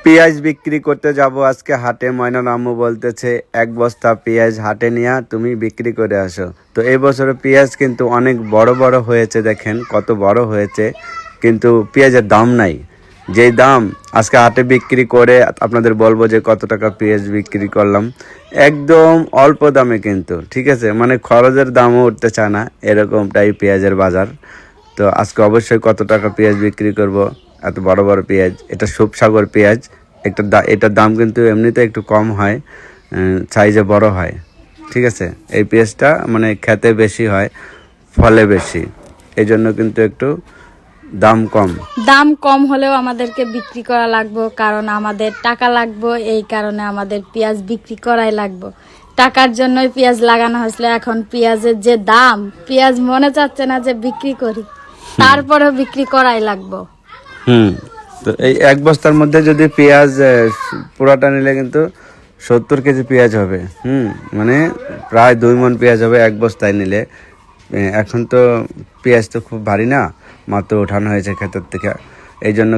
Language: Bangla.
পেঁয়াজ বিক্রি করতে যাব আজকে হাটে। ময়নার আম্মু বলতেছে 1 বস্তা পেঁয়াজ হাটে নিয়ে তুমি বিক্রি করে আসো। তো এই বছরে পেঁয়াজ কিন্তু অনেক বড় বড় হয়েছে, দেখেন কত বড় হয়েছে, কিন্তু পেঁয়াজের দাম নাই। যেই দাম আজকে হাটে বিক্রি করে আপনাদের বলবো যে কত টাকা পেঁয়াজ বিক্রি করলাম, একদম অল্প দামে কিন্তু, ঠিক আছে, মানে খরচের দামও উঠতে চায় না, এরকমটাই পেঁয়াজের বাজার। তো আজকে অবশ্যই কত টাকা পেঁয়াজ বিক্রি করব, এত বড় বড় পেঁয়াজ, এটা সুপসাগর পেঁয়াজ। এটার দাম কিন্তু এমনিতে একটু কম হয়, সাইজে বড় হয়, ঠিক আছে। এই পেঁয়াজটা মানে খেতে বেশি হয়, ফলে বেশি, এই জন্য কিন্তু একটু দাম কম হলেও আমাদেরকে বিক্রি করা লাগবে, কারণ আমাদের টাকা লাগবে। এই কারণে আমাদের পেঁয়াজ বিক্রি করাই লাগবে। টাকার জন্যই পেঁয়াজ লাগানো হয়েছিল। এখন পেঁয়াজের যে দাম, পেঁয়াজ মনে চাচ্ছে না যে বিক্রি করি, তারপরেও বিক্রি করাই লাগবে। তো এই 1 বস্তার মধ্যে যদি পেঁয়াজ পুরাটা নিলে কিন্তু 70 কেজি পেঁয়াজ হবে। মানে প্রায় 2 মণ পেঁয়াজ হবে 1 বস্তায় নিলে। এখন তো পেঁয়াজ তো খুব ভারী না, মাত্র ওঠানো হয়েছে ক্ষেতের থেকে, এই জন্য